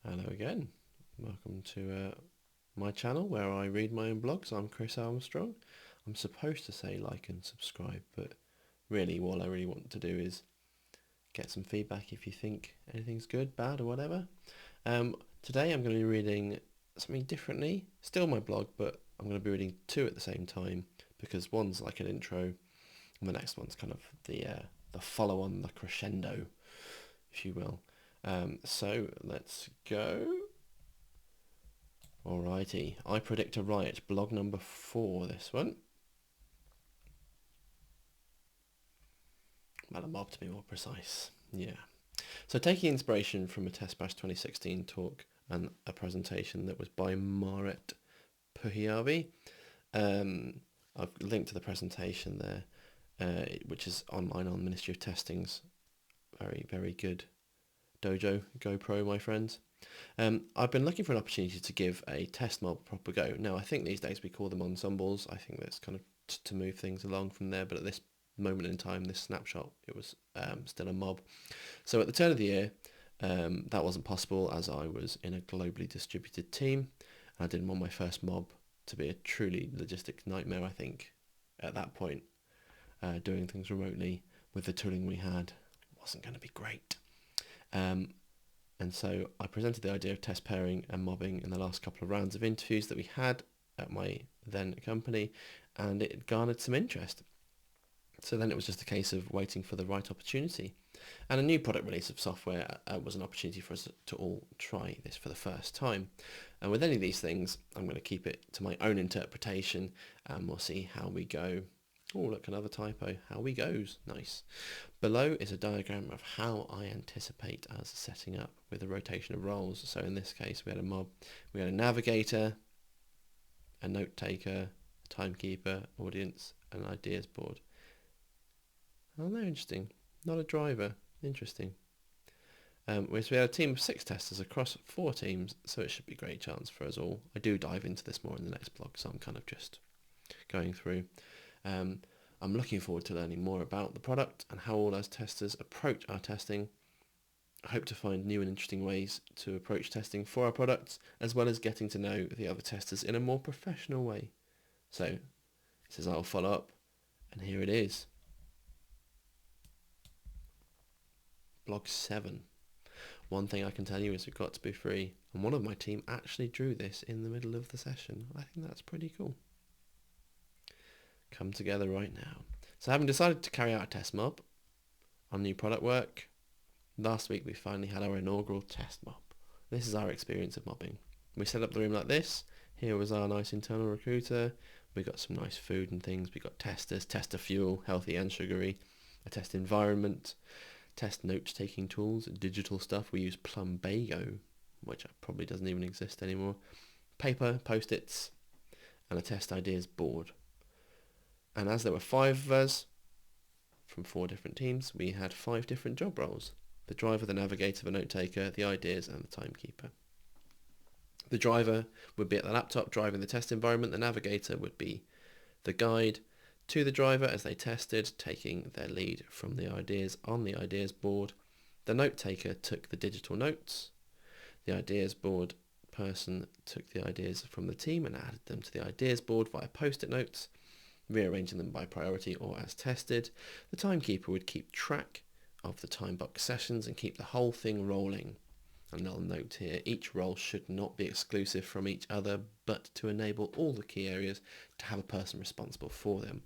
Hello again. Welcome to my channel where I read my own blogs. I'm Chris Armstrong. I'm supposed to say like and subscribe, but really what I really want to do is get some feedback if you think anything's good, bad or whatever. Today I'm going to be reading something differently. Still my blog, but I'm going to be reading two at the same time because one's like an intro and the next one's kind of the follow-on, the crescendo, if you will. So let's go. Alrighty, I predict a riot, blog number 4, this one. Well, a mob to be more precise, yeah. So taking inspiration from a Test Bash 2016 talk and a presentation that was by Maret Puhiavi, I've linked to the presentation there, which is online on Ministry of Testing's very, very good dojo, GoPro, my friends. I've been looking for an opportunity to give a test mob a proper go. Now, I think these days we call them ensembles. I think that's kind of to move things along from there. But at this moment in time, this snapshot, it was still a mob. So at the turn of the year, that wasn't possible as I was in a globally distributed team. And I didn't want my first mob to be a truly logistic nightmare, I think, at that point. Doing things remotely with the tooling we had wasn't going to be great. And so I presented the idea of test pairing and mobbing in the last couple of rounds of interviews that we had at my then company, and it garnered some interest. So then it was just a case of waiting for the right opportunity. And a new product release of software was an opportunity for us to all try this for the first time. And with any of these things, I'm going to keep it to my own interpretation, and we'll see how we go. Oh, look, another typo. How we goes. Nice. Below is a diagram of how I anticipate us setting up with a rotation of roles. So in this case, we had a mob, we had a navigator, a note taker, a timekeeper, audience, and an ideas board. Oh, no, interesting. Not a driver. Interesting. So we had a team of 6 testers across 4 teams, so it should be a great chance for us all. I do dive into this more in the next blog, so I'm kind of just going through. I'm looking forward to learning more about the product and how all us testers approach our testing. I hope to find new and interesting ways to approach testing for our products, as well as getting to know the other testers in a more professional way. So it says I'll follow up, and here it is. Blog 7. One thing I can tell you is it got to be free, and one of my team actually drew this in the middle of the session. I think that's pretty cool. Come together right now. So having decided to carry out a test mob on new product work, last week we finally had our inaugural test mob. This is our experience of mobbing. We set up the room like this. Here was our nice internal recruiter. We got some nice food and things. We got testers, tester fuel, healthy and sugary, a test environment, test note-taking tools, digital stuff. We use Plumbago, which probably doesn't even exist anymore, paper, post-its, and a test ideas board. And as there were 5 of us from 4 different teams, we had 5 different job roles. The driver, the navigator, the note taker, the ideas, and the timekeeper. The driver would be at the laptop driving the test environment. The navigator would be the guide to the driver as they tested, taking their lead from the ideas on the ideas board. The note taker took the digital notes. The ideas board person took the ideas from the team and added them to the ideas board via post-it notes, rearranging them by priority or as tested. The timekeeper would keep track of the time box sessions and keep the whole thing rolling. And I'll note here, each role should not be exclusive from each other, but to enable all the key areas to have a person responsible for them.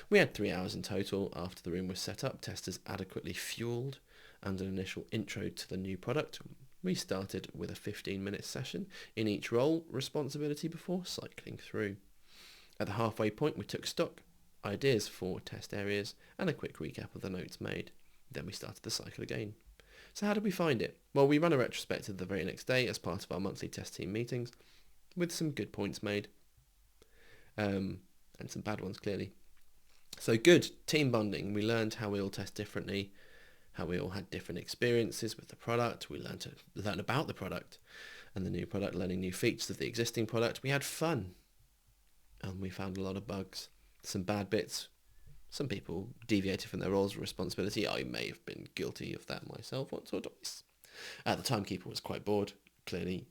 We had 3 hours in total after the room was set up, testers adequately fueled, and an initial intro to the new product. We started with a 15-minute session in each role responsibility before cycling through. At the halfway point, we took stock, ideas for test areas, and a quick recap of the notes made. Then we started the cycle again. So how did we find it? Well, we ran a retrospective the very next day as part of our monthly test team meetings, with some good points made, and some bad ones clearly. So good, team bonding. We learned how we all test differently, how we all had different experiences with the product. We learned about the product and the new product, learning new features of the existing product. We had fun. And we found a lot of bugs, some bad bits. Some people deviated from their roles of responsibility. I may have been guilty of that myself once or twice. The timekeeper was quite bored, clearly.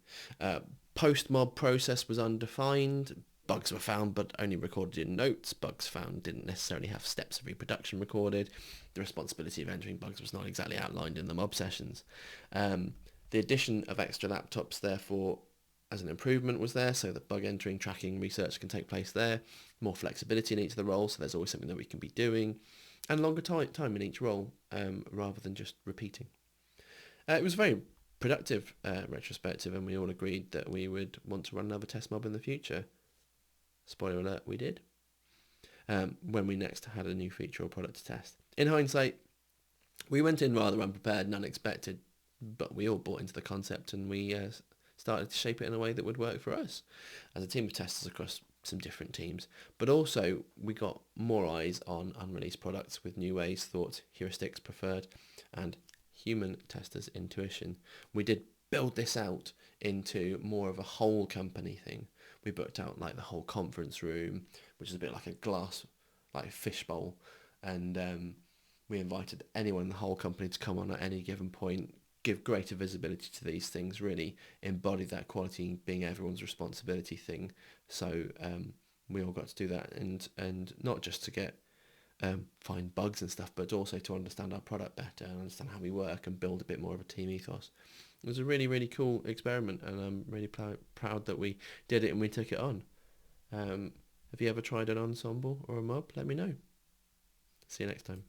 Post-mob process was undefined. Bugs were found but only recorded in notes. Bugs found didn't necessarily have steps of reproduction recorded. The responsibility of entering bugs was not exactly outlined in the mob sessions. The addition of extra laptops, therefore, as an improvement was there, so that bug entering, tracking, research can take place there. More flexibility in each of the roles, so there's always something that we can be doing. And longer time in each role, rather than just repeating. It was a very productive retrospective, and we all agreed that we would want to run another test mob in the future. Spoiler alert, we did. When we next had a new feature or product to test. In hindsight, we went in rather unprepared and unexpected, but we all bought into the concept, and we started to shape it in a way that would work for us as a team of testers across some different teams. But also, we got more eyes on unreleased products with new ways, thoughts, heuristics preferred, and human testers' intuition. We did build this out into more of a whole company thing. We booked out like the whole conference room, which is a bit like a glass, like fishbowl, and we invited anyone in the whole company to come on at any given point, give greater visibility to these things, really embody that quality being everyone's responsibility thing. So we all got to do that, and not just to get find bugs and stuff, but also to understand our product better and understand how we work and build a bit more of a team ethos. It was a really, really cool experiment, and I'm really proud that we did it and we took it on. Have you ever tried an ensemble or a mob? Let me know. See you next time.